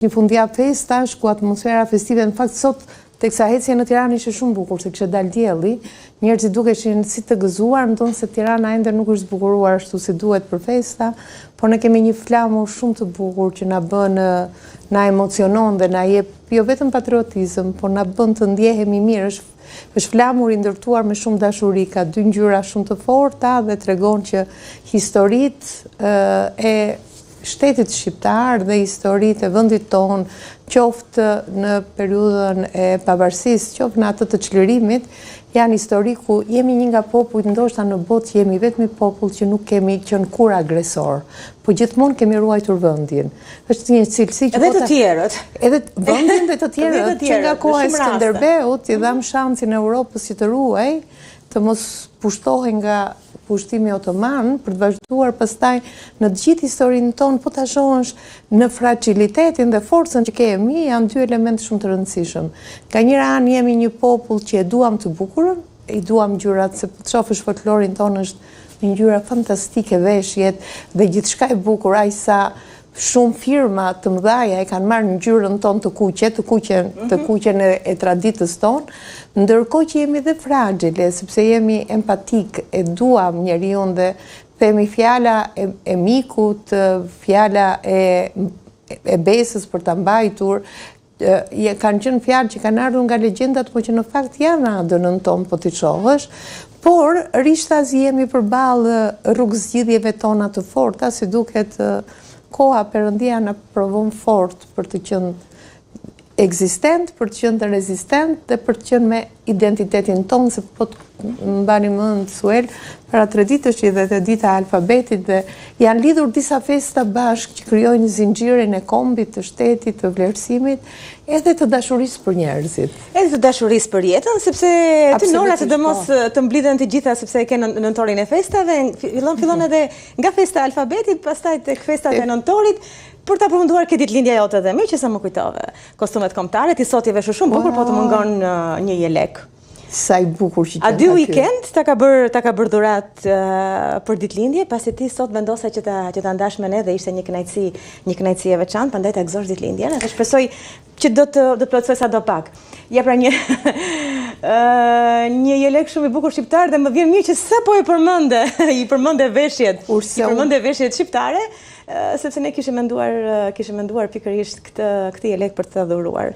Një fundjavë festash, ku atmosfera festive, në fakt sot, teksa ecja në Tiranë ishte shumë bukur, se kishte dalë dielli, njerëzit dukeshin si të gëzuar, ndonë se Tirana ende nuk është zbukuruar ashtu si duhet për festa, por ne kemi një flamur shumë të bukur që na bën, na emocionon dhe na jep jo vetëm patriotizëm, por na bën të ndjehemi mirë. Është flamur i ndërtuar me shumë dashuri, ka dy ngjyra shumë të forta dhe tregon që historitë e shtetit shqiptar dhe historitë e vendit tonë, qoftë në periudhën e pavarësisë, qoftë në atë të çlirimit, janë histori ku jemi një nga popujt, ndoshta në botë jemi vetmi popull që nuk kemi qenë kur agresor, po gjithmonë kemi ruajtur vendin. Është një cilësi që edhe të tjerët. Edhe vendin dhe të tjerët, që nga koha e Skënderbeut i dham shansin Europës që të ruaj, të mos pushtohen nga pushtimi otoman, për të vazhduar pastaj në të gjithë historinë tonë, po ta shohësh në fragilitetin dhe forcën që kemi, janë dy elemente shumë të rëndësishëm. Ka njëra anë jemi një popull që e duam të bukurën, i duam ngjyrat, se po të shohësh folklorin tonë është një ngjyra fantastike, veshjet dhe gjithçka e bukur, aq sa shumë firma të mëdhaja e kanë marrë ngjyrën tonë të kuqen e traditës tonë, ndërkohë që jemi dhe fragile, sepse jemi empatik, e duam njeriun dhe themi fjala e mikut, fjala e besës për ta mbajtur, kanë qenë fjalë që kanë ardhur nga legjendat, po që në fakt janë ADN-n tonë, po ti shohësh, por rishtazi jemi përballë rrugëzgjidhjeve tona të forta, si duket koha Perëndia na provon fort për të qenë ekzistent, për të qenë rezistent dhe për të qenë me identitetin tonë, se po të mbani mend Suel, para 3 ditësh që dhe dita e alfabetit dhe janë lidhur disa festa bashkë që krijojnë zinxhirin e kombit, të shtetit, të vlerësimit, edhe të dashurisë për njerëzit. Edhe të dashurisë për jetën, sepse ty Nora të mos të mblidhen të gjitha sepse e kanë nëntorin e festave, fillon edhe nga festa e alfabetit, pastaj tek festat e nëntorit, për ta përmenduar këtë ditëlindja jote dhe mirë që sa më kujtove. Kostumet kombëtare, ti sot je veshur shumë bukur, po të mungon një jelek. Sa i bukur që A dy weekend ta ka bër dhurat për ditëlindje, pasi ti sot vendosa që ta ndash me ne dhe ishte një kënaqësi e veçantë, prandaj ta gëzosh ditëlindjen dhe shpresoj që do të plotësoj sadopak. Ja pra një jelek shumë i bukur shqiptar dhe më vjen mirë që sapo i përmende veshjet, shqiptare, sepse ne kishim menduar pikërisht këtë jelek për të dhuruar.